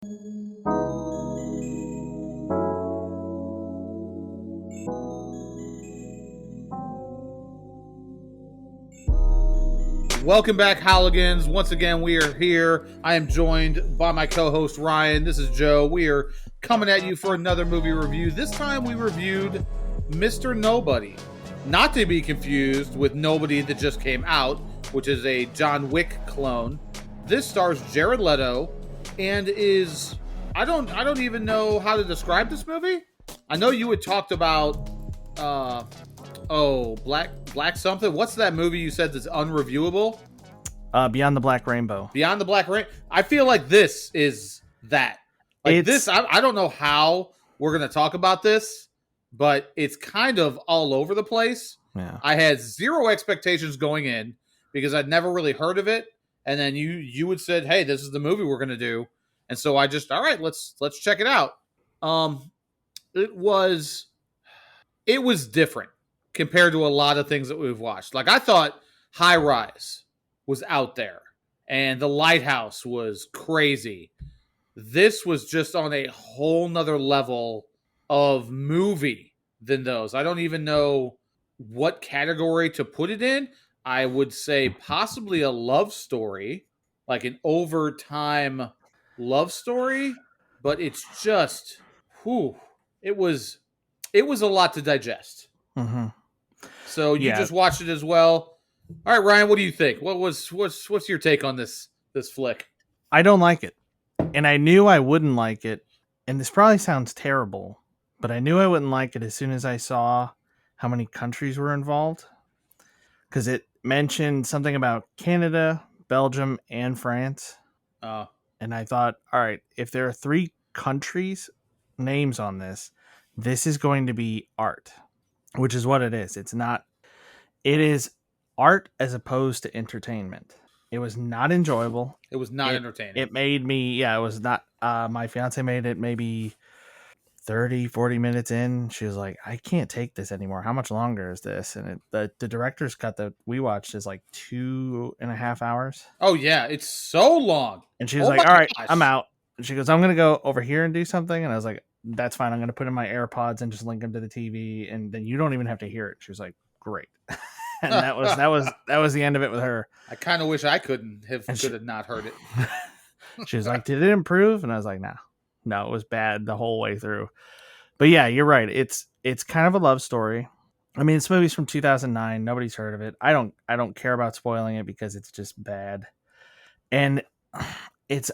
Welcome back, Howligans. Once again, we are here. I am joined by my co-host, Ryan. This is Joe. We are coming at you for another movie review. This time we reviewed Mr. Nobody. Not to be confused with Nobody that just came out, which is a John Wick clone. This stars Jared Leto and is... I don't even know how to describe this movie. I know you had talked about... Black something. What's that movie you said that's unreviewable? Beyond the Black Rainbow. Beyond the Black Rainbow. I feel like this is that. Like this, I don't know how we're going to talk about this, but it's kind of all over the place. Yeah. I had zero expectations going in because I'd never really heard of it. And then you would said, hey, this is the movie we're going to do. And so I just, all right, let's check it out. It was different compared to a lot of things that we've watched. Like I thought High Rise was out there and The Lighthouse was crazy. This was just on a whole nother level of movie than those. I don't even know what category to put it in. I would say possibly a love story, like an overtime love story, but it's just, it was a lot to digest. Mm-hmm. So you just watched it as well. All right, Ryan, what do you think? What's your take on this flick? I don't like it. And I knew I wouldn't like it. And this probably sounds terrible, but I knew I wouldn't like it as soon as I saw how many countries were involved. Because it mentioned something about Canada, Belgium, and France. And I thought, all right, if there are 3 countries names on this, this is going to be art, which is what it is. It is art as opposed to entertainment. It was not enjoyable. It was not entertaining. It made me, it was not, my fiance made it maybe 30, 40 minutes in. She was like, I can't take this anymore. How much longer is this? And the director's cut that we watched is like 2.5 hours. Oh yeah, it's so long. And she was like, all right, I'm out. And she goes, I'm going to go over here and do something. And I was like, that's fine. I'm going to put in my AirPods and just link them to the TV. And then you don't even have to hear it. She was like, great. And that was the end of it with her. I kind of wish I could have not heard it. She was like, did it improve? And I was like, no, it was bad the whole way through. But yeah, you're right. It's kind of a love story. I mean, this movie's from 2009. Nobody's heard of it. I don't care about spoiling it because it's just bad. And it's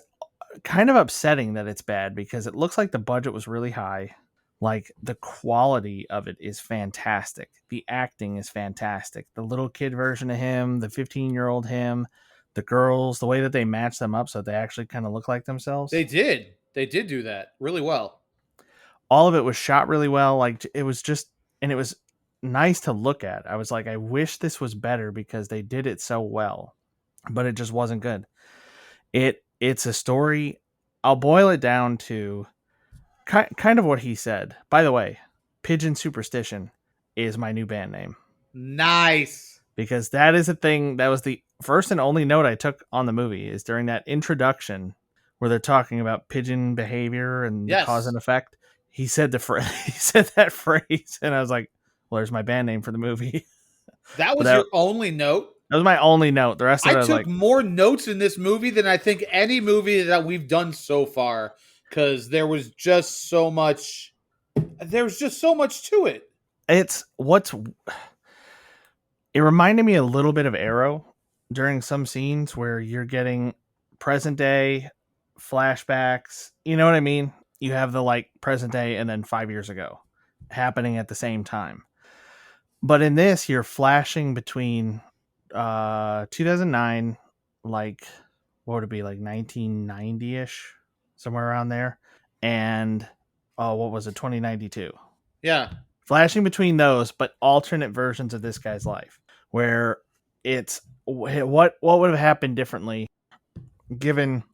kind of upsetting that it's bad because it looks like the budget was really high. Like the quality of it is fantastic. The acting is fantastic. The little kid version of him, the 15-year-old him, the girls, the way that they match them up so they actually kind of look like themselves. They did do that really well. All of it was shot really well. Like it was nice to look at. I was like, I wish this was better because they did it so well, but it just wasn't good. It's a story. I'll boil it down to kind of what he said. By the way, Pigeon Superstition is my new band name. Nice. Because that is a thing. That was the first and only note I took on the movie is during that introduction where they're talking about pigeon behavior and cause and effect. He said he said that phrase, and I was like, well, there's my band name for the movie. That was your only note? That was my only note. The rest of it, I took more notes in this movie than I think any movie that we've done so far. Because there was just so much to it. It reminded me a little bit of Arrow during some scenes where you're getting present day flashbacks. You know what I mean? You have the like present day and then 5 years ago happening at the same time. But in this, you're flashing between 2009, like what would it be, like 1990-ish? Somewhere around there. And, what was it? 2092. Yeah. Flashing between those, but alternate versions of this guy's life where it's what would have happened differently given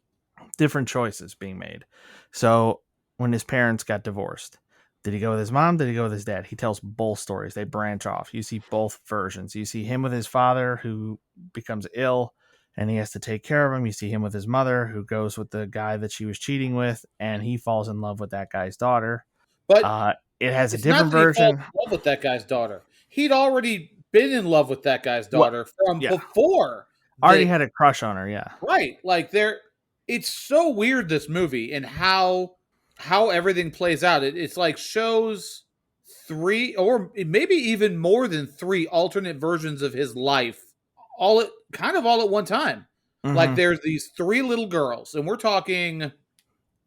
different choices being made. So when his parents got divorced, did he go with his mom? Did he go with his dad? He tells both stories. They branch off. You see both versions. You see him with his father who becomes ill and he has to take care of him. You see him with his mother, who goes with the guy that she was cheating with, and he falls in love with that guy's daughter. But It has a it's not different that he falls version. in love with that guy's daughter. He'd already been in love with that guy's What? daughter from Yeah, before already that. had a crush on her. Yeah. Right. Like it's so weird, this movie, and how everything plays out. It's like shows three or maybe even more than three alternate versions of his life all at one time. Like Mm-hmm. there's these three little girls, and we're talking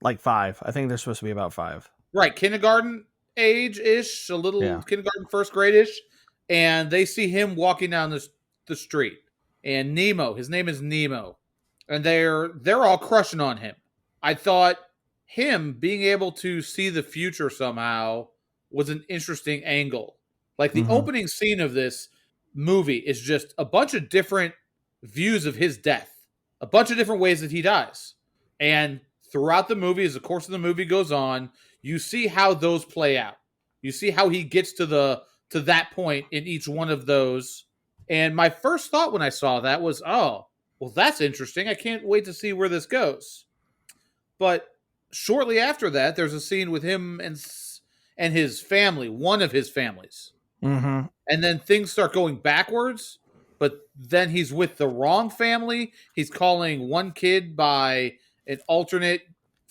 Like 5. I think they're supposed to be about 5. right, kindergarten age ish, a little Yeah. kindergarten, first grade ish, and they see him walking down the street. And Nemo, his name is Nemo, and they're all crushing on him. I thought him being able to see the future somehow was an interesting angle. Like the Mm-hmm. opening scene of this movie is just a bunch of different views of his death, a bunch of different ways that he dies. And throughout the movie, as the course of the movie goes on, you see how those play out. You see how he gets to that point in each one of those. And my first thought when I saw that was, oh, well, that's interesting. I can't wait to see where this goes. But shortly after that, there's a scene with him and his family, one of his families. Mm-hmm. And then things start going backwards, but then he's with the wrong family. He's calling one kid by an alternate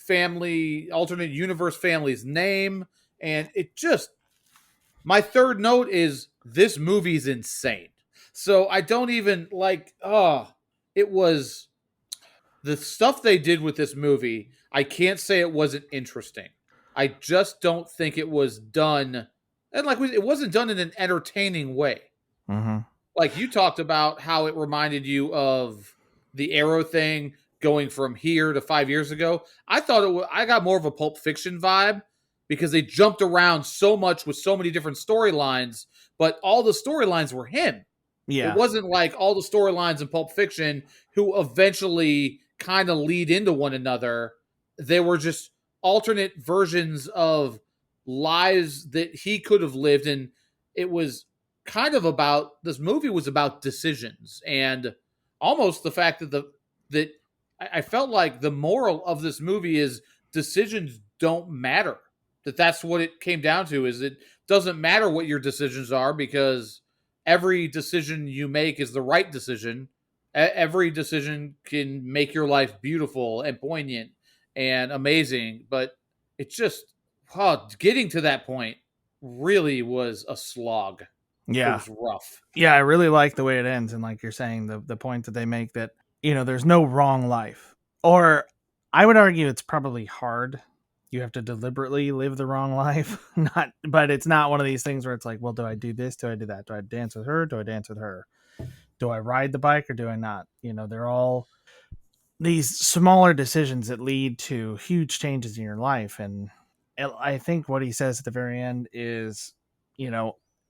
universe family's name. And it just, my third note is this movie's insane. So I don't even it was the stuff they did with this movie. I can't say it wasn't interesting. I just don't think it was done, and it wasn't done in an entertaining way. Mm-hmm. Like you talked about how it reminded you of the Arrow thing going from here to 5 years ago. I thought I got more of a Pulp Fiction vibe because they jumped around so much with so many different storylines, but all the storylines were him. It Yeah. wasn't like all the storylines in Pulp Fiction who eventually kind of lead into one another. They were just alternate versions of lives that he could have lived. And it was kind of about, this movie was about decisions and almost the fact that I felt like the moral of this movie is decisions don't matter. That's what it came down to, is it doesn't matter what your decisions are because every decision you make is the right decision. Every decision can make your life beautiful and poignant and amazing, but it just, getting to that point really was a slog. It Yeah. was rough. Yeah, I really like the way it ends, and like you're saying, the point that they make that, there's no wrong life. Or I would argue it's probably hard. You have to deliberately live the wrong life. But it's not one of these things where it's like, well, do I do this? Do I do that? Do I dance with her? Do I dance with her? Do I ride the bike or do I not? They're all these smaller decisions that lead to huge changes in your life. And I think what he says at the very end is,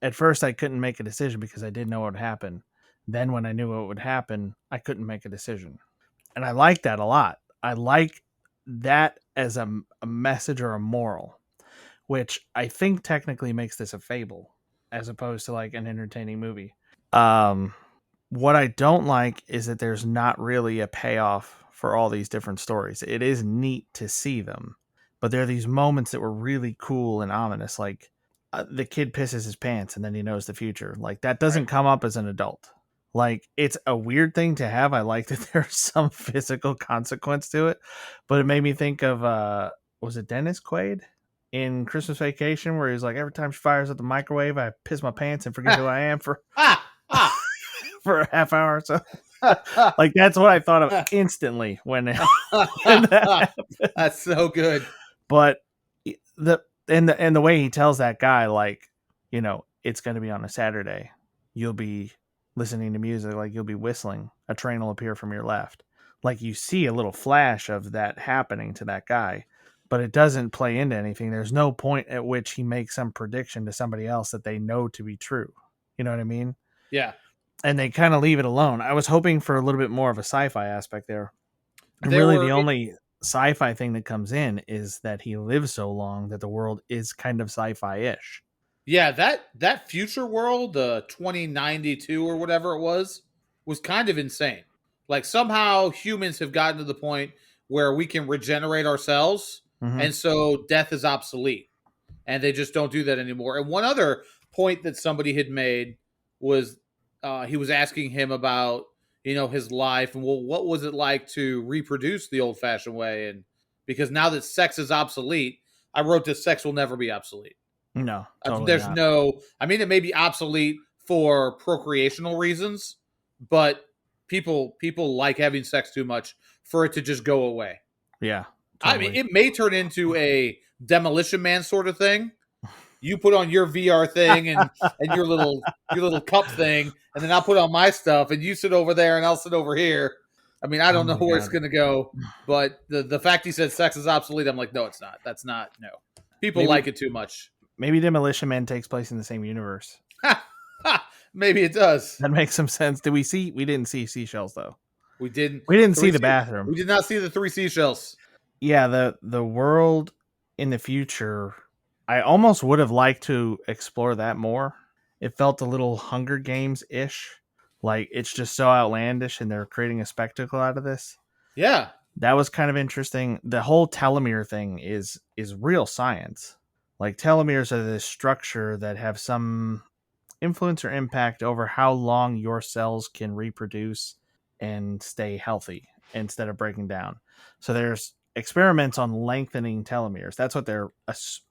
at first I couldn't make a decision because I didn't know what would happen. Then when I knew what would happen, I couldn't make a decision. And I like that a lot. I like that as a message or a moral, which I think technically makes this a fable as opposed to like an entertaining movie. What I don't like is that there's not really a payoff for all these different stories. It is neat to see them, but there are these moments that were really cool and ominous, like the kid pisses his pants and then he knows the future. Like that doesn't come up as an adult. Like it's a weird thing to have. I like that there's some physical consequence to it, but it made me think of was it Dennis Quaid in Christmas Vacation where he's like, every time she fires up the microwave, I piss my pants and forget who I am for for a half hour or so. Like that's what I thought of instantly when that That's so good. But the way he tells that guy, like, it's going to be on a Saturday, you'll be listening to music, like you'll be whistling, a train will appear from your left. Like you see a little flash of that happening to that guy, but it doesn't play into anything. There's no point at which he makes some prediction to somebody else that they know to be true. You know what I mean? Yeah. And they kind of leave it alone. I was hoping for a little bit more of a sci-fi aspect there. And really the only sci-fi thing that comes in is that he lives so long that the world is kind of sci-fi-ish. Yeah, that future world, the 2092 or whatever it was kind of insane. Like somehow humans have gotten to the point where we can regenerate ourselves, Hmm. and so death is obsolete, and they just don't do that anymore. And one other point that somebody had made was he was asking him about his life and, well, what was it like to reproduce the old fashioned way, and because now that sex is obsolete, I wrote that sex will never be obsolete. No, totally There's not. no, I mean, it may be obsolete for procreational reasons, but people like having sex too much for it to just go away. Yeah, I mean, totally. it may turn into a Demolition Man sort of thing. You put on your VR thing and your little cup thing, and then I'll put on my stuff, and you sit over there, and I'll sit over here. I mean, I Oh don't know my where it's god. going to go, but the fact he said sex is obsolete, I'm like, no, it's not. That's not. No, people Maybe like it too much. maybe Demolition Man takes place in the same universe. Maybe it does. That makes some sense. Did we see? We didn't see seashells though. We didn't. We didn't see Three. the bathroom. We did not see the three seashells. Yeah, the world in the future, I almost would have liked to explore that more. It felt a little Hunger Games ish. Like it's just so outlandish and they're creating a spectacle out of this. Yeah. That was kind of interesting. The whole telomere thing is real science. Like telomeres are this structure that have some influence or impact over how long your cells can reproduce and stay healthy instead of breaking down. So there's experiments on lengthening telomeres. That's what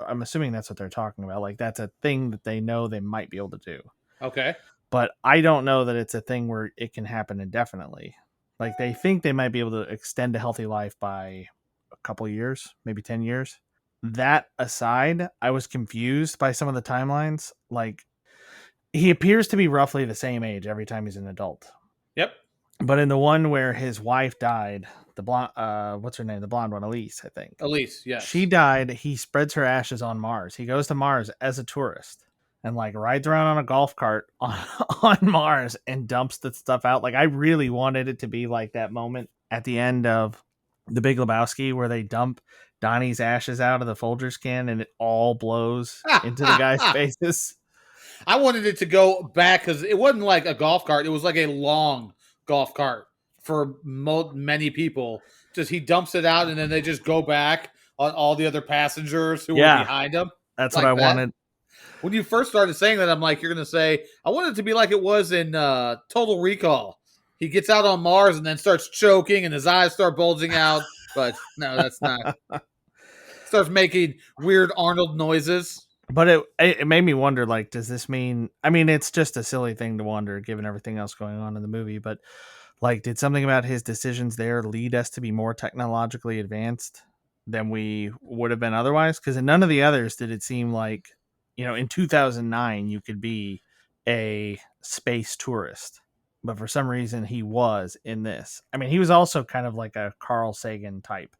I'm assuming that's what they're talking about. Like that's a thing that they know they might be able to do. Okay. But I don't know that it's a thing where it can happen indefinitely. Like they think they might be able to extend a healthy life by a couple years, maybe 10 years. That aside, I was confused by some of the timelines. Like he appears to be roughly the same age every time he's an adult. Yep. But in the one where his wife died, the blonde, what's her name? The blonde one, Elise, I think. Elise. She Yes. died. He spreads her ashes on Mars. He goes to Mars as a tourist and like rides around on a golf cart on Mars and dumps the stuff out. Like I really wanted it to be like that moment at the end of The Big Lebowski where they dump Donnie's ashes out of the Folgers can and it all blows into the guy's faces. I wanted it to go back because it wasn't like a golf cart; it was like a long golf cart for many people. Just he dumps it out, and then they just go back on all the other passengers who were behind him. That's what Like I that. wanted. When you first started saying that, I'm like, you're going to say, I want it to be like it was in Total Recall. He gets out on Mars and then starts choking, and his eyes start bulging out. But no, that's not. Starts making weird Arnold noises. But it made me wonder, like, does this mean? I mean, it's just a silly thing to wonder, given everything else going on in the movie. But like, did something about his decisions there lead us to be more technologically advanced than we would have been otherwise? Because in none of the others did it seem like, in 2009 you could be a space tourist, but for some reason he was in this. I mean, he was also kind of like a Carl Sagan type.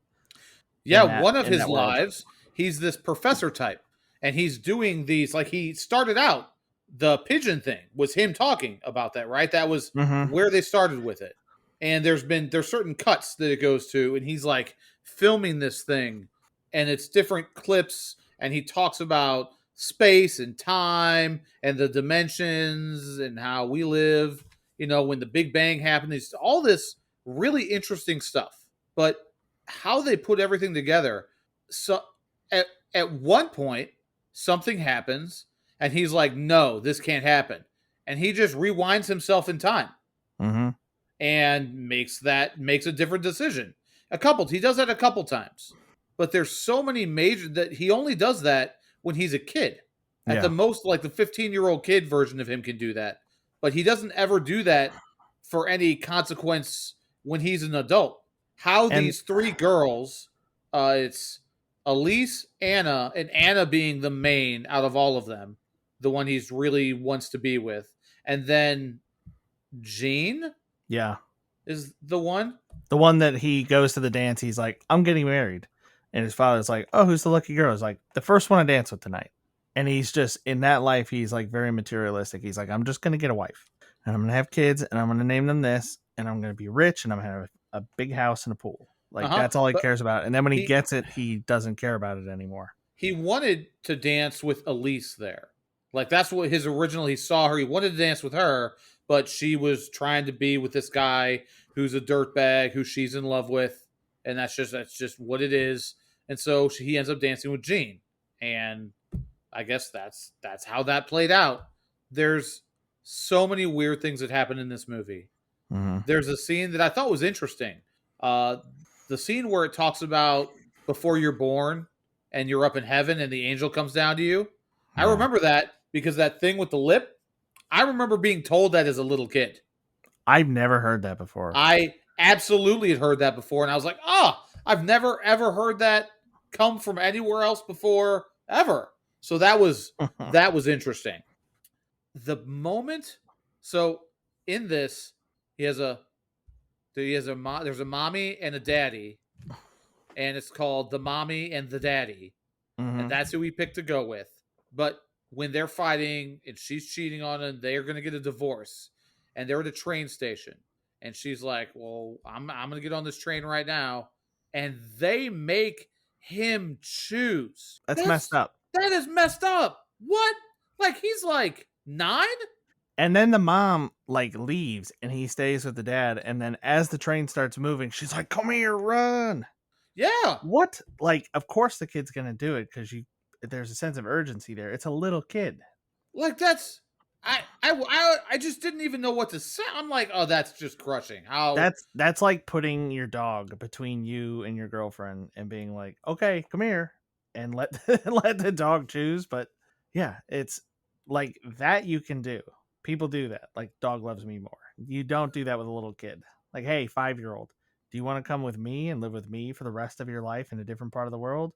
Yeah, one of in his that world. lives, he's this professor type, and he's doing these. Like he started out, the pigeon thing was him talking about that, right? That was where they started with it. And there's certain cuts that it goes to, and he's like filming this thing, and it's different clips, and he talks about space and time and the dimensions and how we live. When the Big Bang happened, it's all this really interesting stuff. But how they put everything together. So at one point, something happens, and he's like, "No, this can't happen," and he just rewinds himself in time and makes a different decision. He does that a couple times, but there's so many major that he only does that when he's a kid. At the most, like the 15-year-old kid version of him can do that, but he doesn't ever do that for any consequence when he's an adult. How these three girls, it's Elise, Anna, and Anna being the main out of all of them, the one he's really wants to be with, and then Jean, is the one that he goes to the dance. He's like, "I'm getting married," and his father's like, "Oh, who's the lucky girl?" He's like, "The first one to dance with tonight." And he's just in that life. He's like very materialistic. He's like, "I'm just gonna get a wife, and I'm gonna have kids, and I'm gonna name them this, and I'm gonna be rich, and I'm gonna have a big house and a pool." Like that's all he cares about. And then when he gets it, he doesn't care about it anymore. He wanted to dance with Elise there. Like that's what his original. He saw her. He wanted to dance with her, but she was trying to be with this guy who's a dirtbag who she's in love with, and that's just what it is. And so he ends up dancing with Jean, and I guess that's how that played out. There's so many weird things that happen in this movie. Mm-hmm. There's a scene that I thought was interesting. Uh, the scene where it talks about before you're born and you're up in heaven and the angel comes down to you. I Yeah. remember that because that thing with the lip, I remember being told that as a little kid. I've never heard that before. I absolutely had heard that before, and I was like, oh, I've never ever heard that come from anywhere else before ever. So that was interesting. The moment, so in this, he has a there's a mommy and a daddy, and it's called The Mommy and the Daddy, and Mm-hmm. that's who we picked to go with. But when they're fighting and she's cheating on him, they're gonna get a divorce, and they're at a train station, and she's like, "Well, I'm gonna get on this train right now," and they make him choose. That's messed up. That is messed up. What? Like he's like 9? And then the mom like leaves and he stays with the dad. And then as the train starts moving, she's like, "Come here, run." Yeah. What? Like, of course the kid's gonna do it because there's a sense of urgency there. It's a little kid. Like that's I just didn't even know what to say. I'm like, oh, that's just crushing. How That's like putting your dog between you and your girlfriend and being like, "Okay, come here," and let let the dog choose. But yeah, it's like that you can do. People do that. Like, dog loves me more. You don't do that with a little kid. Like, hey, 5-year-old, do you want to come with me and live with me for the rest of your life in a different part of the world,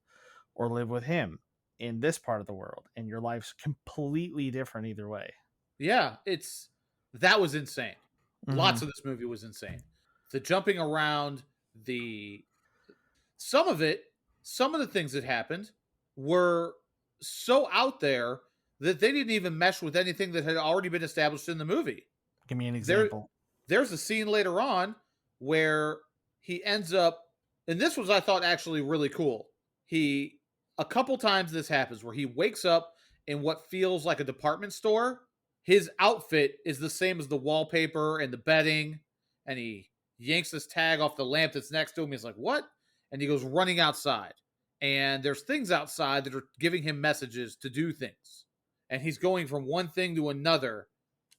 or live with him in this part of the world? And your life's completely different either way. yeah, that was insane. Mm-hmm. Lots of this movie was insane. The jumping around, the some of it, some of the things that happened were so out there that they didn't even mesh with anything that had already been established in the movie. Give me an There example. there's a scene later on where he ends up, and this was I thought actually really cool. He A couple times this happens where he wakes up in what feels like a department store. His outfit is the same as the wallpaper and the bedding, and he yanks this tag off the lamp that's next to him. He's like, "What?" And he goes running outside. And there's things outside that are giving him messages to do things. And he's going from one thing to another,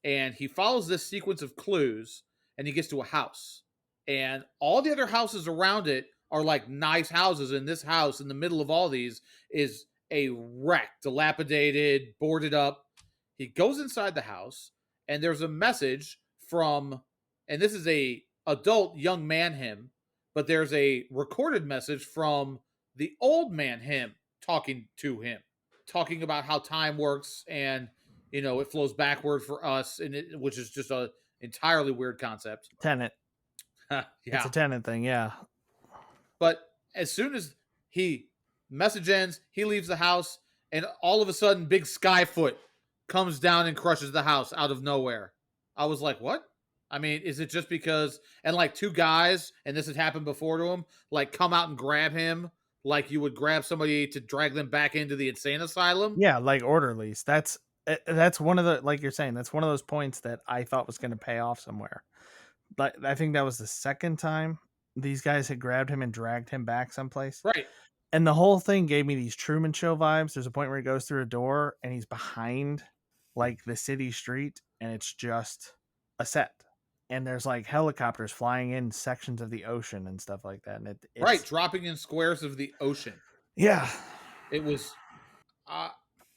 and he follows this sequence of clues, and he gets to a house, and all the other houses around it are like nice houses, and this house in the middle of all these is a wreck, dilapidated, boarded up. He goes inside the house, and there's a message from, and this is a adult young man him, but there's a recorded message from the old man him talking to him, talking about how time works, and it flows backward for us, which is just a entirely weird concept. Tenant. It's a Yeah. tenant thing, yeah. But as soon as he message ends, he leaves the house, and all of a sudden, big Skyfoot comes down and crushes the house out of nowhere. I was like, what? I mean, is it just because, and like two guys, and this had happened before to him, like come out and grab him like you would grab somebody to drag them back into the insane asylum? Yeah, like orderlies. That's one of the, like you're saying, that's one of those points that I thought was going to pay off somewhere. But I think that was the second time these guys had grabbed him and dragged him back someplace. Right. And the whole thing gave me these Truman Show vibes. There's a point where he goes through a door and he's behind like the city street and it's just a set. And there's like helicopters flying in sections of the ocean and stuff like that. And Right. it's Dropping in squares of the ocean. yeah. It was, uh,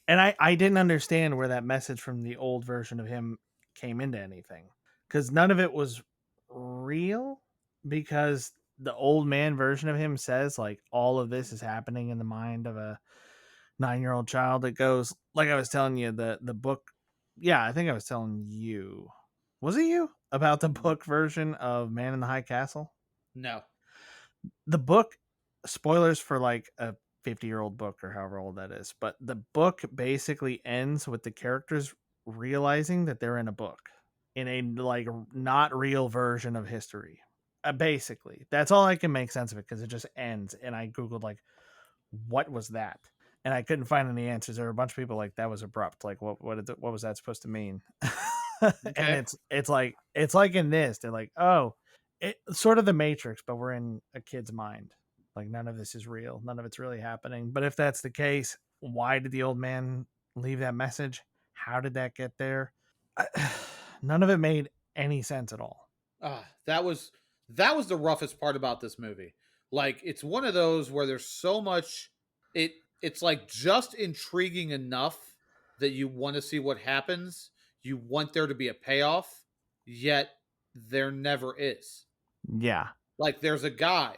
And I didn't understand where that message from the old version of him came into anything. Because none of it was real. Because the old man version of him says like all of this is happening in the mind of a 9-year-old child. It goes like I was telling you the book. Yeah, I think I was telling you. Was it you about the book version of Man in the High Castle? no. The book, spoilers for like a 50-year-old book or however old that is, but the book basically ends with the characters realizing that they're in a book in a like not real version of history. Basically, that's all I can make sense of it because it just ends. And I googled like, what was that? And I couldn't find any answers. There were a bunch of people like that was abrupt. Like, what was that supposed to mean? And Okay. it's like in this, they're like, oh, it sort of the Matrix, but we're in a kid's mind. Like none of this is real, none of it's really happening. But if that's the case, why did the old man leave that message? How did that get there? None of it made any sense at all. That was the roughest part about this movie. Like it's one of those where there's so much it's like just intriguing enough that you want to see what happens. You want there to be a payoff, yet there never is. Yeah. Like there's a guy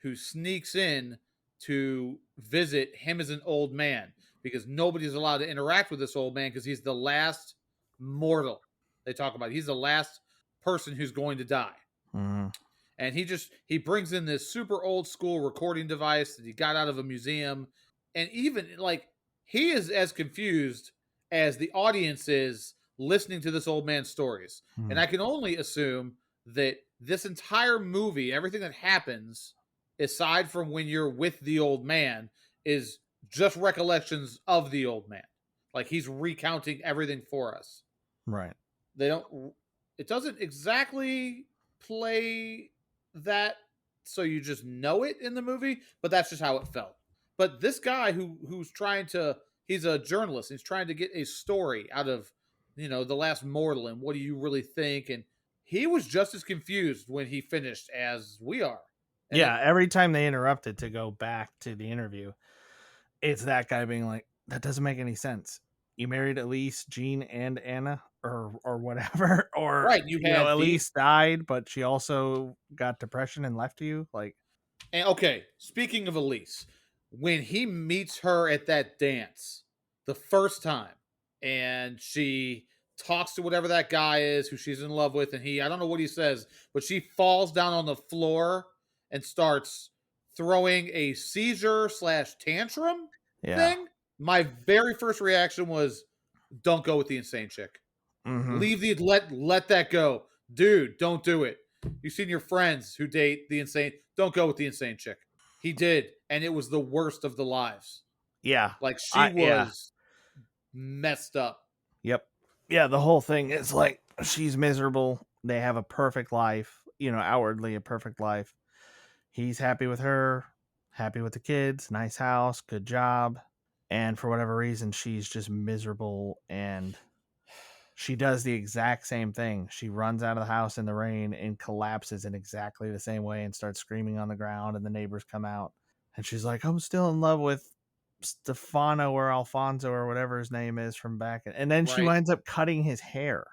who sneaks in to visit him as an old man because nobody's allowed to interact with this old man because he's the last mortal they talk about. He's the last person who's going to die. Mhm. And he brings in this super old school recording device that he got out of a museum. And even like he is as confused as the audience is listening to this old man's stories. And Hmm. I can only assume that this entire movie, everything that happens, aside from when you're with the old man, is just recollections of the old man. Like he's recounting everything for us. Right. They don't it doesn't exactly play that so you just know it in the movie, but that's just how it felt. But this guy who's trying to he's a journalist, he's trying to get a story out of the last mortal and what do you really think, and he was just as confused when he finished as we are. And Yeah. Every time they interrupted to go back to the interview, it's that guy being like, that doesn't make any sense. You married Elise, Jean, and Anna, or whatever, or right, you had the Elise died, but she also got depression and left you. Like, And okay, speaking of Elise, when he meets her at that dance the first time, and she talks to whatever that guy is who she's in love with, and I don't know what he says, but she falls down on the floor and starts throwing a seizure slash tantrum yeah, thing. My very first reaction was, "Don't go with the insane chick. hmm, Let that go, dude. Don't do it. You've seen your friends who date the insane. Don't go with the insane chick. He did, and it was the worst of the lives. yeah, Like she yeah, was messed up. yep, yeah. The whole thing is like she's miserable. They have a perfect life, outwardly a perfect life. He's happy with her, happy with the kids, nice house, good job, and for whatever reason, she's just miserable and she does the exact same thing. She runs out of the house in the rain and collapses in exactly the same way and starts screaming on the ground. And the neighbors come out and she's like, I'm still in love with Stefano or Alfonso or whatever his name is from back. And then she Right? winds up cutting his hair.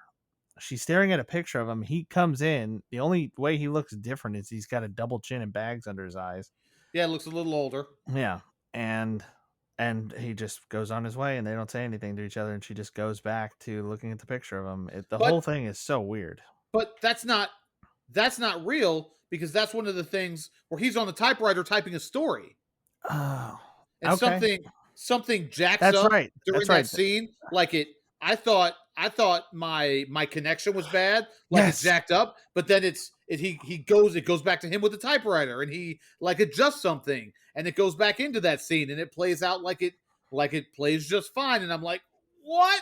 She's staring at a picture of him. He comes in. The only way he looks different is he's got a double chin and bags under his eyes. Yeah, it looks a little older. Yeah. And he just goes on his way and they don't say anything to each other and she just goes back to looking at the picture of him. The whole But thing is so weird. but that's not real because that's one of the things where he's on the typewriter typing a story. Oh, And okay. something jacks That's up right. during That's that right. scene. Like it, I thought my connection was bad, like it Yes. jacked up. But then it goes back to him with the typewriter, and he like adjusts something, and it goes back into that scene, and it plays out like it plays just fine. And I'm like, what?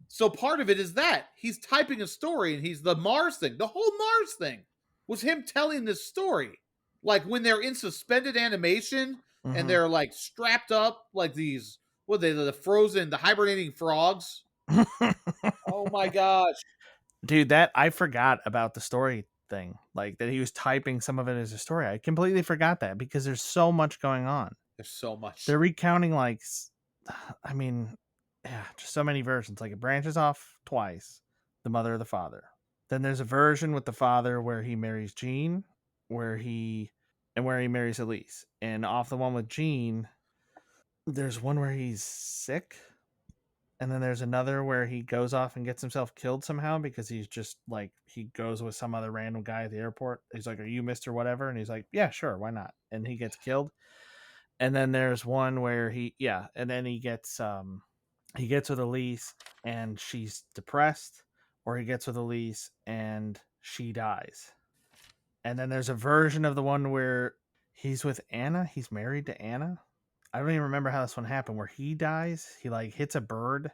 So part of it is that he's typing a story, and he's the Mars thing. The whole Mars thing was him telling this story. Like when they're in suspended animation and Hmm. they're like strapped up like these, what are they, the frozen, the hibernating frogs. Oh my gosh. Dude, that I forgot about the story thing. Like that he was typing some of it as a story. I completely forgot that because there's so much going on. There's so much. They're recounting I mean, yeah, just so many versions. Like it branches off twice. The mother or the father. Then there's a version with the father where he marries Jean, where he where he marries Elise. And off the one with Jean, there's one where he's sick, and then there's another where he goes off and gets himself killed somehow because he's just like he goes with some other random guy at the airport. He's like, "Are you Mister Whatever?" And he's like, "Yeah, sure, why not?" And he gets killed. And then there's one where and then he gets with Elise and she's depressed, or he gets with Elise and she dies. And then there's a version of the one where he's with Anna, he's married to Anna. I don't even remember how this one happened where he dies. He like hits a bird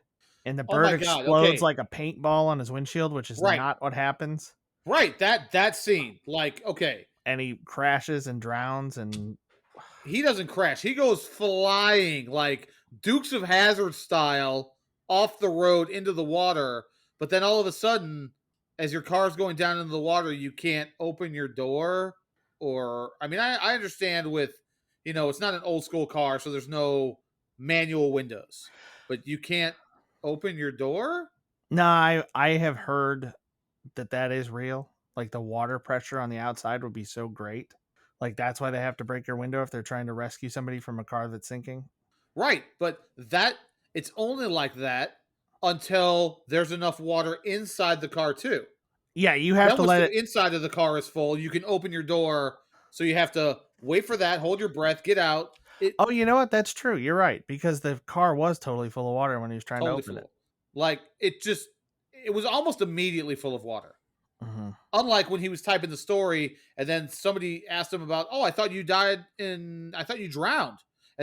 and the Oh bird my god. explodes Okay. like a paintball on his windshield, which is Right. not what happens. Right. That scene. Like, okay. And he crashes and drowns, and He doesn't crash. He goes flying like Dukes of Hazard style off the road into the water. But then all of a sudden, as your car's going down into the water, you can't open your door. Or, I mean, I understand with, it's not an old school car, so there's no manual windows, but you can't open your door. no, I have heard that is real. Like the water pressure on the outside would be so great. Like that's why they have to break your window if they're trying to rescue somebody from a car that's sinking. Right. But it's only like that until there's enough water inside the car, too. Yeah, you have Then to once let the it. inside of the car is full, you can open your door. So you have to wait for that, hold your breath, get out. It Oh, you know what? That's true. You're right because the car was totally full of water when he was trying to totally open it. full. Like it was almost immediately full of water. Mm-hmm. Unlike when he was typing the story and then somebody asked him about, oh, I thought you drowned. And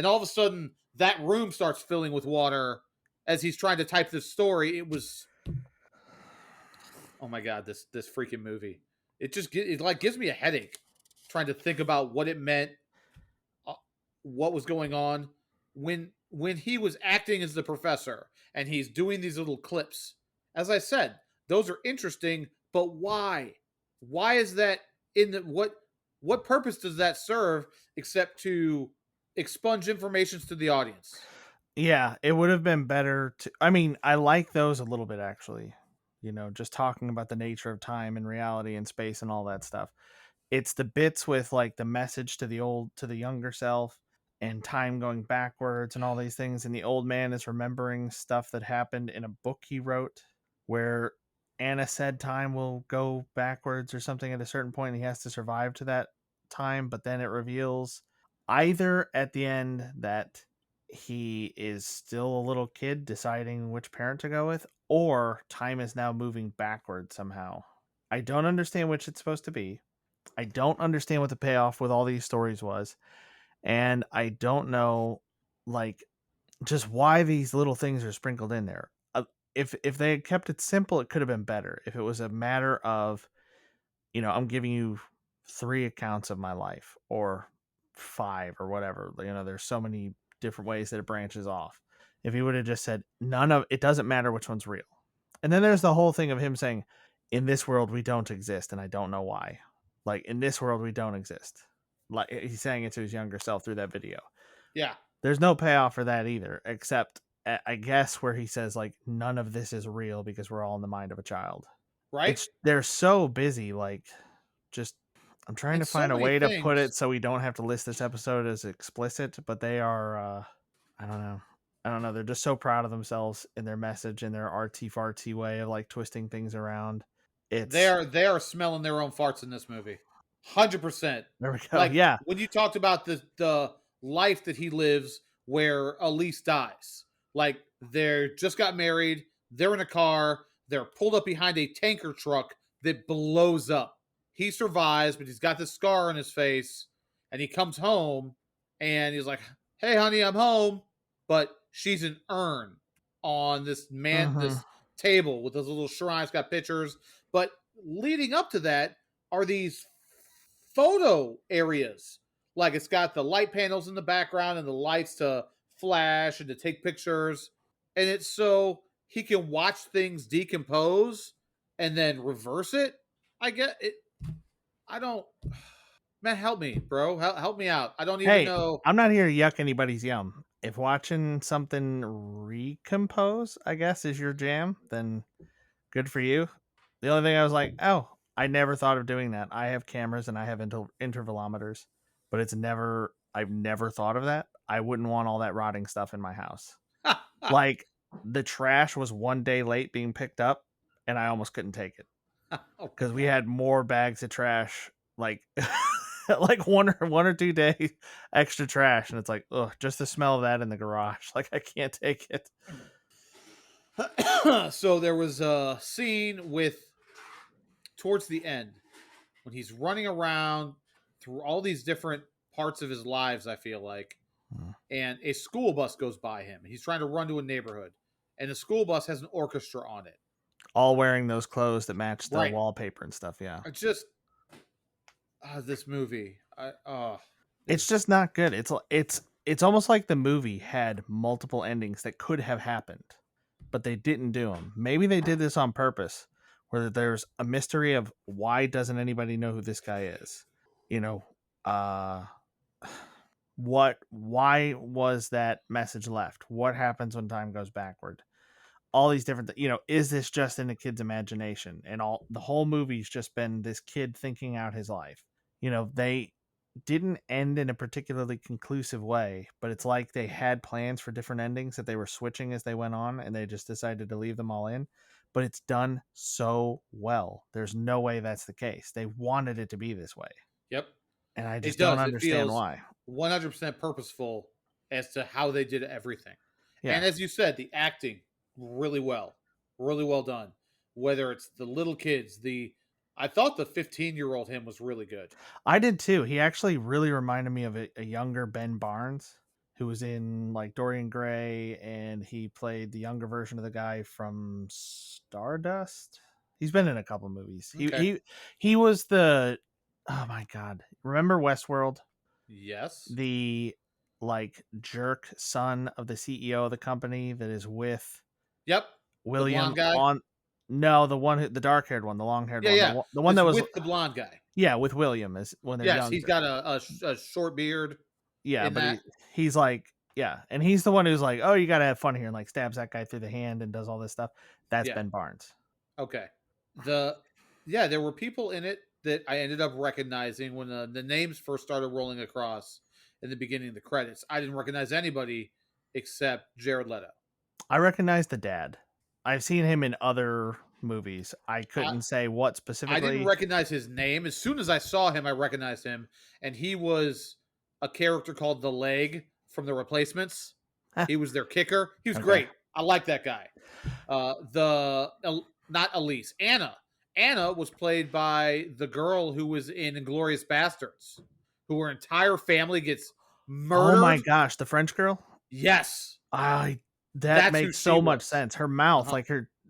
all of a sudden that room starts filling with water as he's trying to type this story. It was, oh my God, this freaking movie. It like gives me a headache trying to think about what it meant, what was going on when he was acting as the professor and he's doing these little clips. As I said, those are interesting, but why? Why is that in the what purpose does that serve except to expunge information to the audience? Yeah, it would have been better to. I mean, I like those a little bit actually. Just talking about the nature of time and reality and space and all that stuff. It's the bits with like the message to the younger self and time going backwards and all these things, and the old man is remembering stuff that happened in a book he wrote where Anna said time will go backwards or something at a certain point and he has to survive to that time, but then it reveals either at the end that he is still a little kid deciding which parent to go with, or time is now moving backwards somehow. I don't understand which it's supposed to be. I don't understand what the payoff with all these stories was. And I don't know, like, just why these little things are sprinkled in there. If they had kept it simple, it could have been better. If it was a matter of, I'm giving you 3 accounts of my life or 5 or whatever. There's so many different ways that it branches off. If he would have just said none of it doesn't matter which one's real. And then there's the whole thing of him saying, in this world we don't exist and I don't know why. Like in this world we don't exist. Like he's saying it to his younger self through that video. Yeah, There's no payoff for that either, except I guess where he says like none of this is real because we're all in the mind of a child. right. They're so busy, like just I'm trying And to so find a many way to put things. it so we don't have to list this episode as explicit, but they are I don't know. I don't know. They're just so proud of themselves in their message and their arty farty way of like twisting things around. They It's are they are smelling their own farts in this movie. 100%. there we go. Like Yeah. when you talked about the life that he lives where Elise dies. Like they're just got married, they're in a car, they're pulled up behind a tanker truck that blows up. He survives, but he's got this scar on his face, and he comes home and he's like, "Hey honey, I'm home." But she's an urn on Mm-hmm. this table with those little shrines, got pictures. But leading up to that are these photo areas. Like it's got the light panels in the background and the lights to flash and to take pictures. And it's so he can watch things decompose and then reverse it. I get it. I don't. Man, help me, bro. Help me out. I don't even Hey, know. I'm not here to yuck anybody's yum. If watching something recompose, I guess, is your jam, then good for you. The only thing I was like, oh, I never thought of doing that. I have cameras and I have intervalometers, but I've never thought of that. I wouldn't want all that rotting stuff in my house. Like the trash was 1 day late being picked up and I almost couldn't take it Oh my because we god. had more bags of trash, like like 1 or 2 days extra trash. And it's like, ugh, just the smell of that in the garage. Like I can't take it. So there was a scene with towards the end when he's running around through all these different parts of his lives, I feel like, Mm. and a school bus goes by him. He's trying to run to a neighborhood, and the school bus has an orchestra on it. All wearing those clothes that match the Right. wallpaper and stuff. Yeah. It's just this movie. It's Is just not good. It's almost like the movie had multiple endings that could have happened, but they didn't do them. Maybe they did this on purpose, where there's a mystery of why doesn't anybody know who this guy is? You know, uh, why was that message left? What happens when time goes backward? All these different, is this just in a kid's imagination? And all the whole movie's just been this kid thinking out his life. They didn't end in a particularly conclusive way, but it's like they had plans for different endings that they were switching as they went on, and they just decided to leave them all in. But it's done so well. There's no way that's the case. They wanted it to be this way, Yep. and I It just don't does. It understand feels why. 100% purposeful as to how they did everything. And Yeah, as you said, the acting really well. Really well done. Whether it's the little kids, I thought the 15-year-old him was really good. I did too. He actually really reminded me of a younger Ben Barnes, who was in like Dorian Gray, and he played the younger version of the guy from Stardust. He's been in a couple movies. He Okay. he was the oh my god. Remember Westworld? Yes. The like jerk son of the CEO of the company that is with Yep. The William blonde guy. on no, the dark haired one, the long haired Yeah, one, yeah. the one It's that was with the blonde guy. yeah, with William is when they're Yes, he's younger. got a short beard Yeah, in but that. he's like, yeah, and he's the one who's like, oh, you got to have fun here, and like stabs that guy through the hand and does all this stuff. That's Yeah. Ben Barnes. Okay. There were people in it that I ended up recognizing when the names first started rolling across in the beginning of the credits. I didn't recognize anybody except Jared Leto. I recognize the dad. I've seen him in other movies. I I, couldn't say what I didn't specifically. recognize his name. As soon as I saw him, I recognized him, and he was a character called the Leg from The Replacements. He was their kicker. He was Okay. great. I like that guy. Not Elise, Anna. Anna was played by the girl who was in Inglorious Bastards, who her entire family gets Oh my murdered. gosh, the French girl. Yes, I that that's who makes she so much was. sense. Her mouth, Uh-huh. like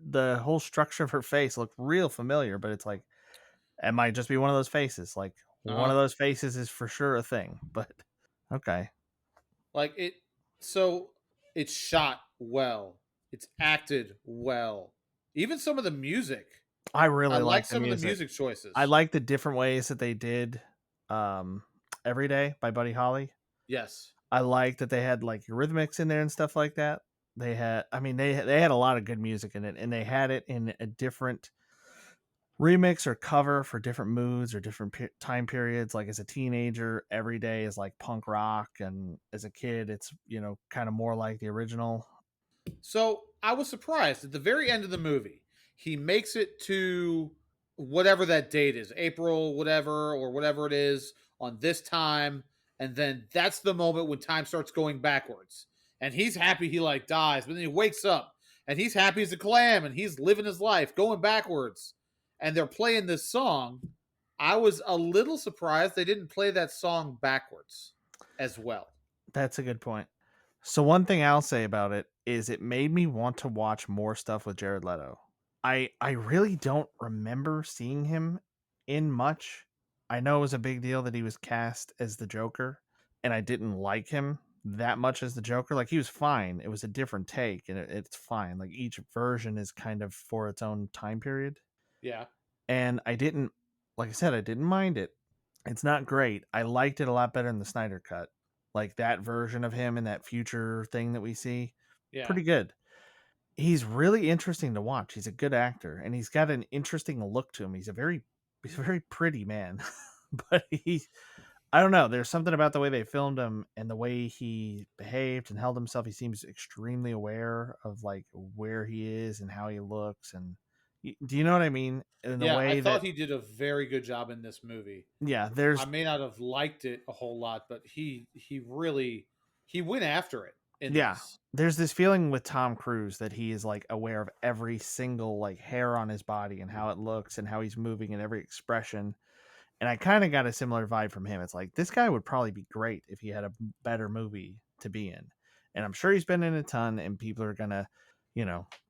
the whole structure of her face, looked real familiar. But it's like, it might just be one of those faces. Like one Uh-huh. of those faces is for sure a thing. But okay, Like it. So it's shot well. It's acted well. Even some of the music. I I really like like the some of the music. music I choices. like the different ways that they did um Every Day by Buddy Holly. Yes. I like that they had like rhythmics in there and stuff like that. They had I mean they had a lot of good music in it, and they had it in a different remix or cover for different moods or different time periods. Like as a teenager, Every Day is like punk rock, and as a kid it's, kind of more like the original. So I was surprised at the very end of the movie. He makes it to whatever that date is, April, whatever, or whatever it is on this time. And then that's the moment when time starts going backwards. And he's happy he like dies, but then he wakes up and he's happy as a clam and he's living his life going backwards. And they're playing this song. I was a little surprised they didn't play that song backwards as well. That's a good point. So one thing I'll say about it is it made me want to watch more stuff with Jared Leto. I really don't remember seeing him in much. I know it was a big deal that he was cast as the Joker, and I didn't like him that much as the Joker. Like he was fine. It was a different take, and it's fine. Like each version is kind of for its own time period. Yeah. And I didn't, like I said, I didn't mind it. It's not great. I liked it a lot better in the Snyder cut. Like that version of him and that future thing that we see, Yeah. pretty good. He's really interesting to watch. He's a good actor, and he's got an interesting look to him. He's a very pretty man, but I don't know. There's something about the way they filmed him and the way he behaved and held himself. He seems extremely aware of like where he is and how he looks, and do you know what I mean? In the Yeah, I way thought that he did a very good job in this movie. yeah, I there's may not have liked it a whole lot, but he really he went after it in yeah, this. there's this feeling with Tom Cruise that he is like aware of every single like hair on his body and how it looks and how he's moving and every expression. And I kind of got a similar vibe from him. It's like this guy would probably be great if he had a better movie to be in. And I'm sure he's been in a ton, and people are gonna,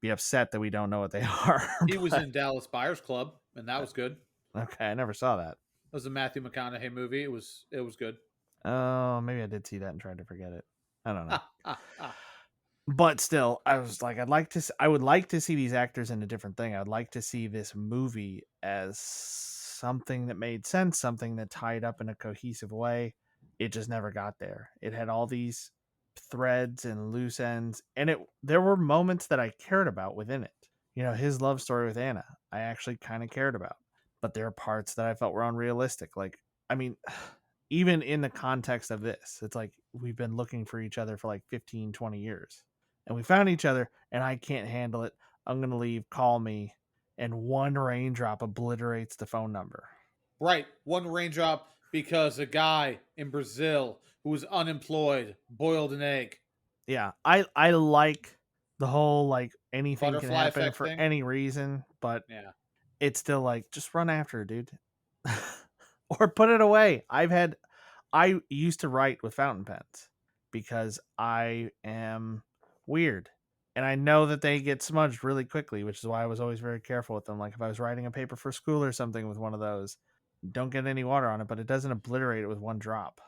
be upset that we don't know what they are. He was But in Dallas Buyers Club, and that was good. It okay, I never saw that. was a Matthew McConaughey movie. It was good. Oh, maybe I did see that and tried to forget it. I don't know. Ah, ah, ah. But still, I was like, I would like to see these actors in a different thing. I would like to see this movie as something that made sense, something that tied up in a cohesive way. It just never got there. It had all these threads and loose ends, and there were moments that I cared about within it. His love story with Anna, I actually kind of cared about. But there are parts that I felt were unrealistic. Like, I mean, even in the context of this, it's like we've been looking for each other for like 15, 20 years. And we found each other, and I can't handle it. I'm going to leave. Call me. And one raindrop obliterates the phone number. Right, one raindrop because a guy in Brazil who was unemployed boiled an egg. Yeah, I like the whole like anything can Butterfly happen effect for thing. any reason, but Yeah. it's still like just run after it, dude. Or put it away. I used to write with fountain pens because I am weird. And I know that they get smudged really quickly, which is why I was always very careful with them. Like if I was writing a paper for school or something with one of those, don't get any water on it, but it doesn't obliterate it with one drop.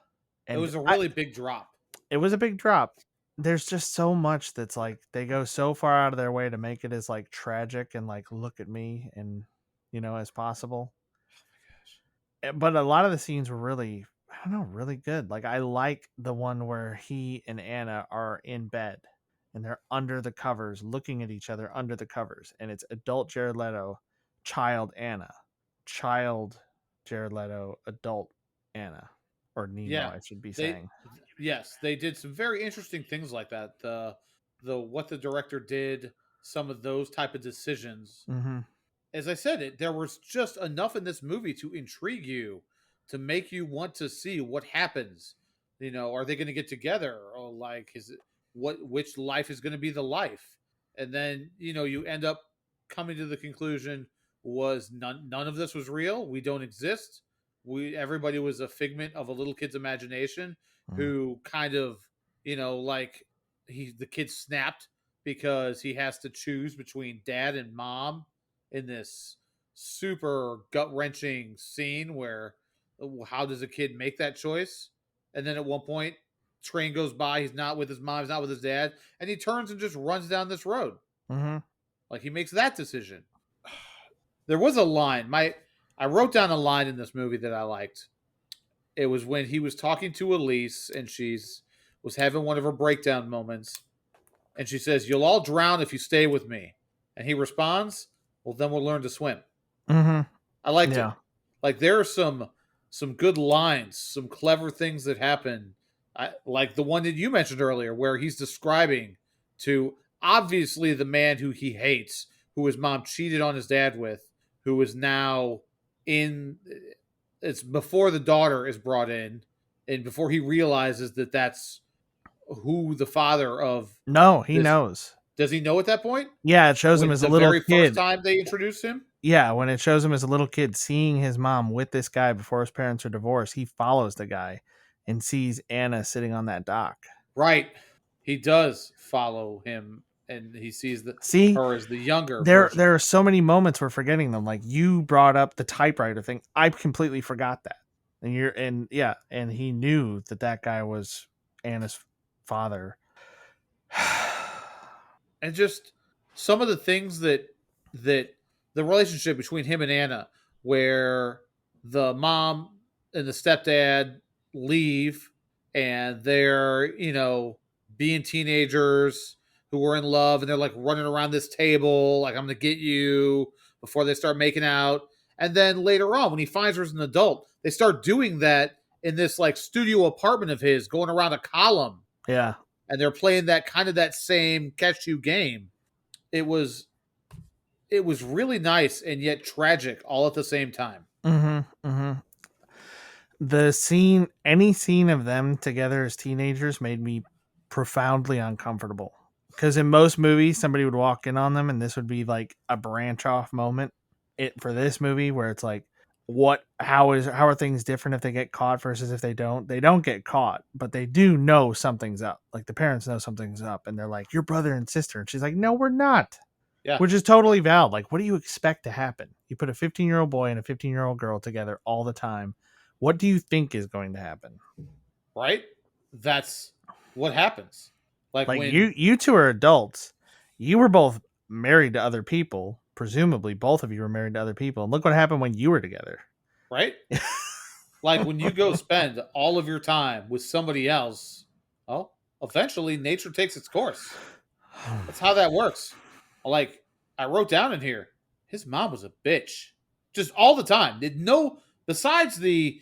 It And was a really big drop. it was a big drop. There's just so much that's like they go so far out of their way to make it as like tragic and like look at me and as possible. But a lot of the scenes were really, I don't know, really good. Like I like the one where he and Anna are in bed and they're under the covers looking at each other under the covers, and it's adult Jared Leto, child Anna, child Jared Leto, adult Anna, or Nemo, Yeah. I should be They saying. yes, they did some very interesting things like that. The what the director did, some of those type of decisions. Mm-hmm. As I said, there was just enough in this movie to intrigue you, to make you want to see what happens. Are they going to get together, or like is it which life is going to be the life? And then you end up coming to the conclusion was none of this was real. We don't exist. Everybody was a figment of a little kid's imagination Mm. who kind of like the kid snapped because he has to choose between dad and mom in this super gut wrenching scene where how does a kid make that choice? And then at one point, train goes by. He's not with his mom. He's not with his dad, and he turns and just runs down this road. Mm-hmm. Like he makes that decision. There was a line. I wrote down a line in this movie that I liked. It was when he was talking to Elise, and she's was having one of her breakdown moments, and she says, "You'll all drown if you stay with me." And he responds, "Well, then we'll learn to swim." Mm-hmm. I liked Yeah. it. Like there are some good lines, some clever things that happen. Like the one that you mentioned earlier, where he's describing to obviously the man who he hates, who his mom cheated on his dad with, who is now in. It's before the daughter is brought in, and before he realizes that that's who the father of No, he this. knows. Does he know at that point? Yeah, it shows him When as a the little very first kid. time they introduce him? Yeah, when it shows him as a little kid seeing his mom with this guy before his parents are divorced, he follows the guy and sees Anna sitting on that dock. Right. He does follow him, and he sees See, her as the younger there version. are so many moments we're forgetting them. Like you brought up the typewriter thing. I completely forgot that. And he knew that guy was Anna's father. And just some of the things that the relationship between him and Anna, where the mom and the stepdad leave, and they're being teenagers who were in love, and they're like running around this table like I'm gonna get you before they start making out. And then later on, when he finds her as an adult, they start doing that in this like studio apartment of his, going around a column, Yeah. and they're playing that kind of that same catch you game. It was really nice and yet tragic all at the same time. Mm-hmm. Mm-hmm. Any scene of them together as teenagers made me profoundly uncomfortable. Because in most movies, somebody would walk in on them, and this would be like a branch off moment. For this movie, where it's like, how are things different if they get caught versus if they don't? They don't get caught, but they do know something's up. Like the parents know something's up, and they're like, "You're brother and sister," and she's like, "No, we're not." Yeah. Which is totally valid. Like, what do you expect to happen? You put a 15-year-old boy and a 15-year-old girl together all the time. What do you think is going to happen? Right? That's what happens. Like Like when you two are adults. You were both married to other people. Presumably, both of you were married to other people. And look what happened when you were together. right? Like when you go spend all of your time with somebody else, well, eventually nature takes its course. That's how that works. Like I wrote down in here, his mom was a bitch, just all the time. Did no besides the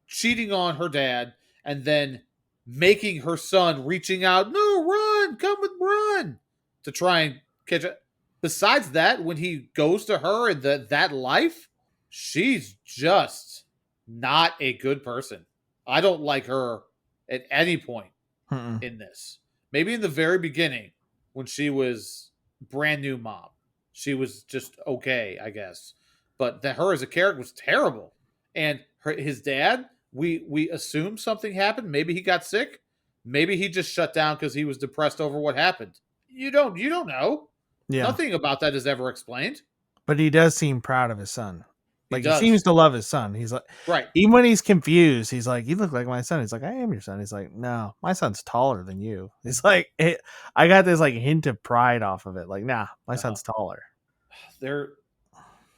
cheating on her dad and then making her son reaching out, no, run, come with run to try and catch it. Besides that, when he goes to her and that life, she's just not a good person. I don't like her at any point Mm-mm. in this. Maybe in the very beginning when she was brand new mom, she was just okay, I guess. But that her as a character was terrible. And his dad, we assume something happened. Maybe he got sick. Maybe he just shut down because he was depressed over what happened. You don't know. Yeah. Nothing about that is ever explained. But he does seem proud of his son. He Like he does. seems to love his son. He's like, Right. even when he's confused, he's like, "You look like my son." He's like, "I am your son." He's like, "No, my son's taller than you." He's like, I got this like hint of pride off of it. Like, nah, my Uh, son's taller. there.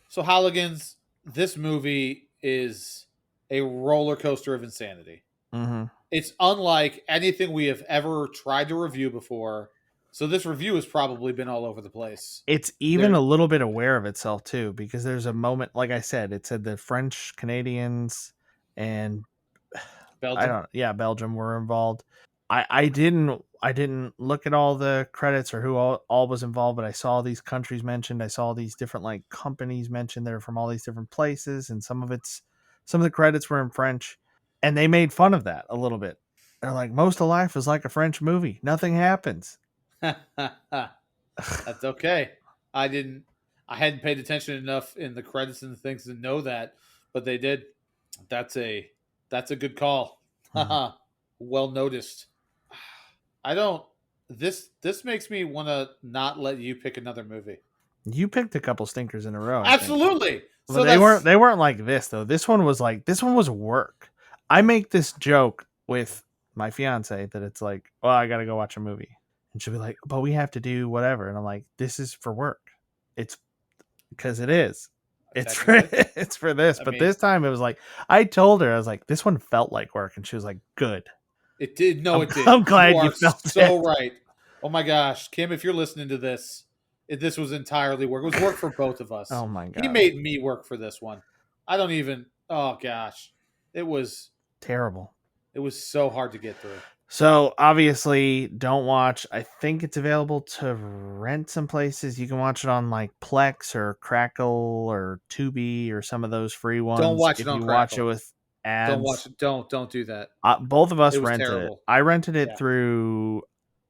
So Halligan's, this movie is a roller coaster of insanity. Mm-hmm. It's unlike anything we have ever tried to review before. So this review has probably been all over the place. It's even There, a little bit aware of itself too, because there's a moment, like I said, it said the French Canadians and Belgium. Belgium were involved. I didn't look at all the credits or who all was involved, but I saw these countries mentioned. I saw these different like companies mentioned. They're from all these different places, and some of the credits were in French, and they made fun of that a little bit. They're like, most of life is like a French movie. Nothing happens. That's okay. I didn't. I hadn't paid attention enough in the credits and the things to know that, but they did. That's a that's a good call. Well noticed. I don't. This makes me want to not let you pick another movie. You picked a couple stinkers in a row, I think. Absolutely. But So they that's weren't like this though. This one was work. I make this joke with my fiance that it's like, well, I gotta go watch a movie. And she'll be like, but we have to do whatever. And I'm like, this is for work. It's because it is. It's for technically. it's for this. I But mean, this time it was like I told her, I was like, this one felt like work. And she was like, good. it did. No, it did. I'm glad you are felt so it. right. Oh my gosh, Kim, if you're listening to this, this was entirely work. It was work for both of us. Oh my He god. made me work for this one. I don't even. Oh gosh, it was Terrible. it was so hard to get through. So obviously, don't watch. I think it's available to rent some places. You can watch it on like Plex or Crackle or Tubi or some of those free Don't ones. watch it If on you watch it Crackle. with Don't watch ads, it. Don't do that. both of It us was rented it. terrible. I rented it Yeah, through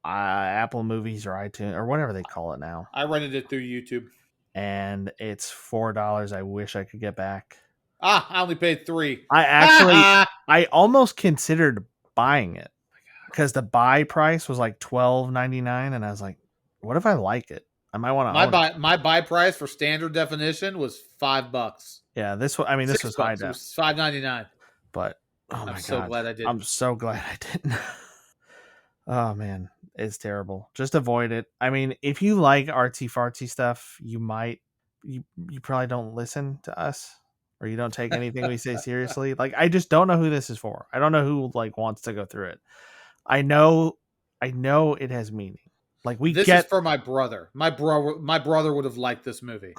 Apple Movies or iTunes or whatever they call it now, I rented it through YouTube. and it's $4. I wish I could get back. I only paid $3. I almost considered buying it because the buy price was like $12.99, and I was like, what if I like it? I might want to own it. My buy price for standard definition was $5. Yeah, this one. I mean, this was high $6. It def, was $5.99. but oh I'm my so god, glad I did. I'm so glad I didn't. Oh man, it's terrible. Just avoid it. I mean, if you like artsy fartsy stuff, you probably don't listen to us or you don't take anything we say seriously. Like I just don't know who this is for. I don't know who like wants to go through it. I know it has meaning. Like we This is get for my brother. My brother would have liked this movie.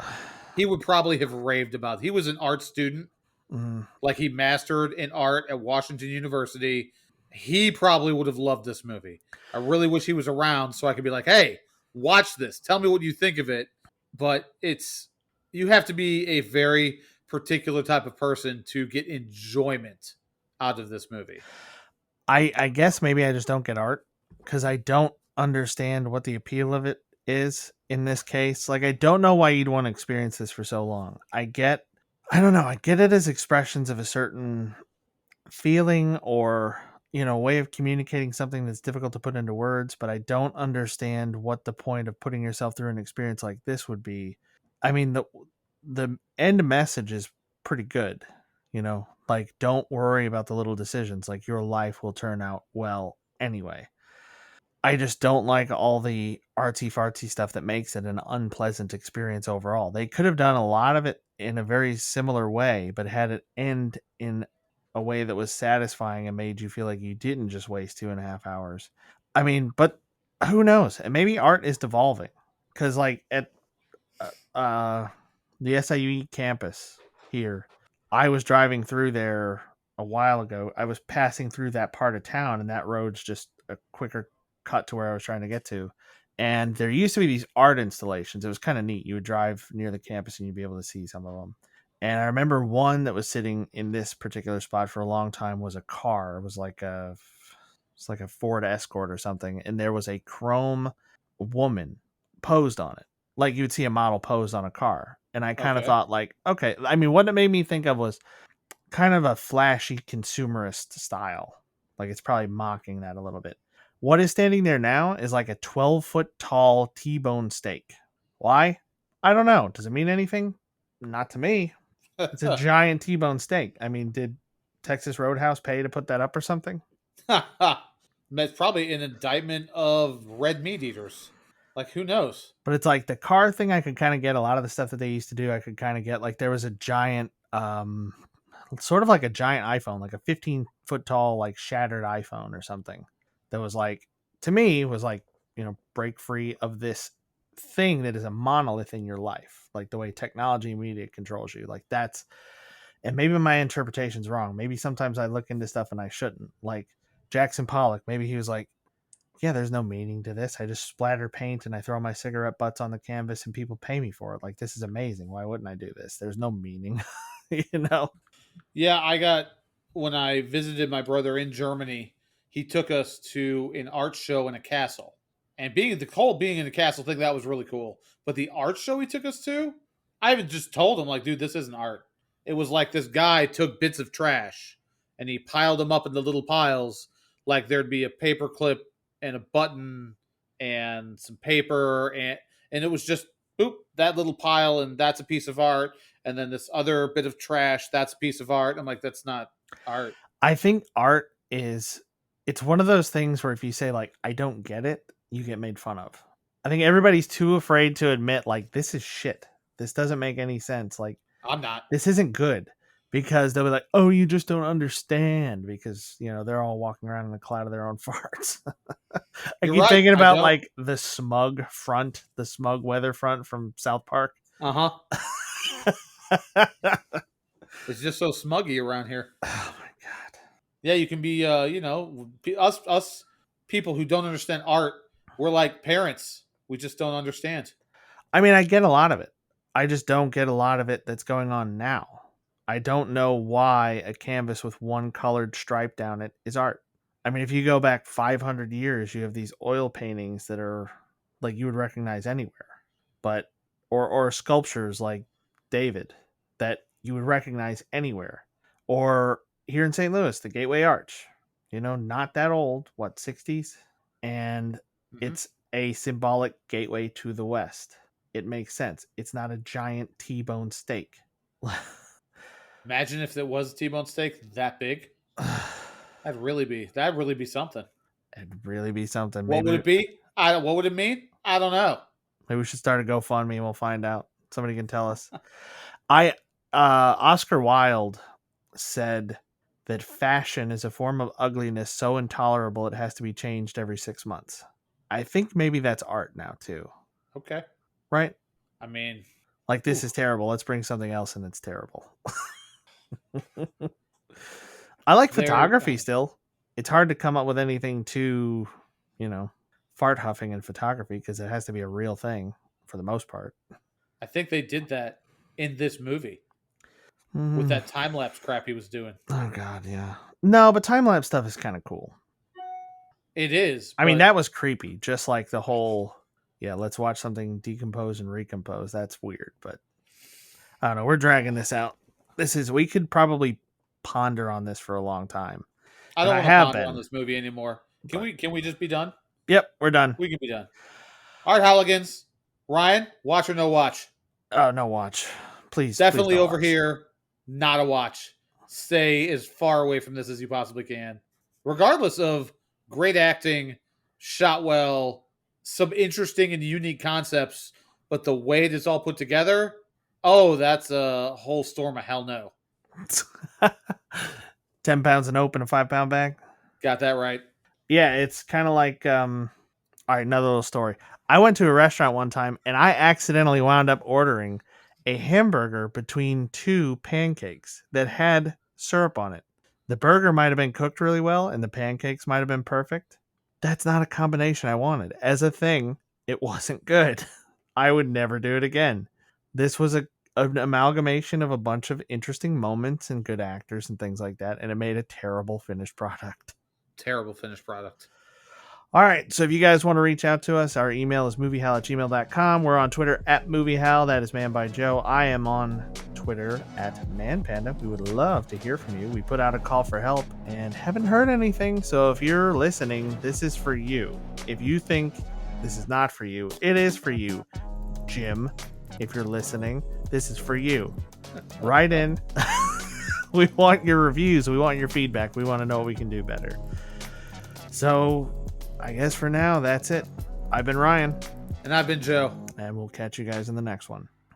He would probably have raved about it. He was an art student. mm, Like he mastered in art at Washington University. He probably would have loved this movie. I really wish he was around so I could be like, "Hey, watch this. Tell me what you think of it." But you have to be a very particular type of person to get enjoyment out of this movie. I guess maybe I just don't get art because I don't understand what the appeal of it is in this case. Like I don't know why you'd want to experience this for so long. I don't know. I get it as expressions of a certain feeling or, way of communicating something that's difficult to put into words, but I don't understand what the point of putting yourself through an experience like this would be. I mean, the end message is pretty good, like don't worry about the little decisions, like your life will turn out well anyway. I just don't like all the artsy fartsy stuff that makes it an unpleasant experience overall. They could have done a lot of it in a very similar way, but had it end in a way that was satisfying and made you feel like you didn't just waste 2.5 hours. I mean, but who knows? And maybe art is devolving because, like, at uh, the SIUE campus here, I was driving through there a while ago. I was passing through that part of town, and that road's just a quicker cut to where I was trying to get to. And there used to be these art installations. It was kind of neat. You would drive near the campus and you'd be able to see some of them. And I remember one that was sitting in this particular spot for a long time was a car. It's like a Ford Escort or something, and there was a chrome woman posed on it, like you would see a model posed on a car. And I kind of Okay. thought, like, okay. I mean, what it made me think of was kind of a flashy consumerist style. Like it's probably mocking that a little bit. What is standing there now is like a 12-foot tall T-bone steak. Why? I don't know. Does it mean anything? Not to me. It's a giant T-bone steak. I mean, did Texas Roadhouse pay to put that up or something? That's probably an indictment of red meat eaters. Like, who knows? But it's like the car thing I could kind of get. A lot of the stuff that they used to do I could kind of get. Like there was a giant sort of like a giant iPhone, like a 15-foot tall, like shattered iPhone or something that was like, to me, was like, break free of this thing that is a monolith in your life, like the way technology and media controls you. Like that's, and maybe my interpretation's wrong. Maybe sometimes I look into stuff and I shouldn't. Like Jackson Pollock, maybe he was like, yeah, there's no meaning to this. I just splatter paint and I throw my cigarette butts on the canvas and people pay me for it. Like, this is amazing. Why wouldn't I do this? There's no meaning, you know? Yeah, I got when I visited my brother in Germany, he took us to an art show in a castle. And being in the castle thing, that was really cool. But the art show he took us to, I even just told him, like, dude, this isn't art. It was like this guy took bits of trash and he piled them up into little piles, like there'd be a paper clip and a button and some paper and it was just boop, that little pile, and that's a piece of art, and then this other bit of trash, that's a piece of art. I'm like, that's not art. I think art is, it's one of those things where if you say, like, I don't get it, you get made fun of. I think everybody's too afraid to admit, like, this is shit. This doesn't make any sense. Like, I'm not. this isn't good, because they'll be like, oh, you just don't understand, because they're all walking around in a cloud of their own farts. I You're keep right. thinking I about don't. like the smug weather front from South Park. Uh-huh. It's just so smuggy around here. Oh my god. Yeah, you can be us people who don't understand art, we're like parents. We just don't understand. I mean, I get a lot of it. I just don't get a lot of it that's going on now. I don't know why a canvas with one colored stripe down it is art. I mean, if you go back 500 years, you have these oil paintings that are like you would recognize anywhere, but or sculptures like David that you would recognize anywhere, or here in St. Louis, the Gateway Arch. Not that old, what, 60s, and Mm-hmm. it's a symbolic gateway to the West. It makes sense. It's not a giant T-bone steak. Imagine if it was a T-bone steak that big. That'd really be something. It'd really be something. What would it be? What would it mean? I don't know. Maybe we should start a GoFundMe and we'll find out. Somebody can tell us. Oscar Wilde said that fashion is a form of ugliness so intolerable it has to be changed every 6 months. I think maybe that's art now too, Okay. right? I mean, Like, this ooh, is terrible. Let's bring something else and it's terrible. I like there. photography still. It's hard to come up with anything too, you know, fart huffing in photography because it has to be a real thing for the most part. I think they did that in this movie with Mhm. that time lapse crap he was doing. Oh god, yeah. No, but time lapse stuff is kind of cool. It is, I mean, but that was creepy. Just like the whole, yeah, let's watch something decompose and recompose. That's weird, but I don't know. We're dragging this out. we could probably ponder on this for a long time. I And don't I want to have ponder on been. this movie anymore. Can But, we just be done? yep, we're done. We can be done. All right, Halligans. Ryan, watch or no watch? Oh, no watch. Please Definitely don't over watch. here, not a watch. Stay as far away from this as you possibly can. Regardless of great acting, shot well, some interesting and unique concepts, but the way it's all put together, oh, that's a whole storm of hell no. 10 pounds and open a 5-pound bag. Got that right. Yeah, it's kind of like all right, another little story. I went to a restaurant one time and I accidentally wound up ordering a hamburger between 2 pancakes that had syrup on it. The burger might have been cooked really well and the pancakes might have been perfect. That's not a combination I wanted. As a thing, it wasn't good. I would never do it again. This was an amalgamation of a bunch of interesting moments and good actors and things like that, and it made a terrible finished product. Terrible finished product. All right, so if you guys want to reach out to us, our email is moviehowl@gmail.com. We're on Twitter @moviehowl. That is Man by Joe. I am on Twitter @manpanda. We would love to hear from you. We put out a call for help and haven't heard anything. So if you're listening, this is for you. If you think this is not for you, it is for you. Jim, if you're listening, this is for you. Write in. We want your reviews. We want your feedback. We want to know what we can do better. So I guess for now, that's it. I've been Ryan. And I've been Joe. And we'll catch you guys in the next one.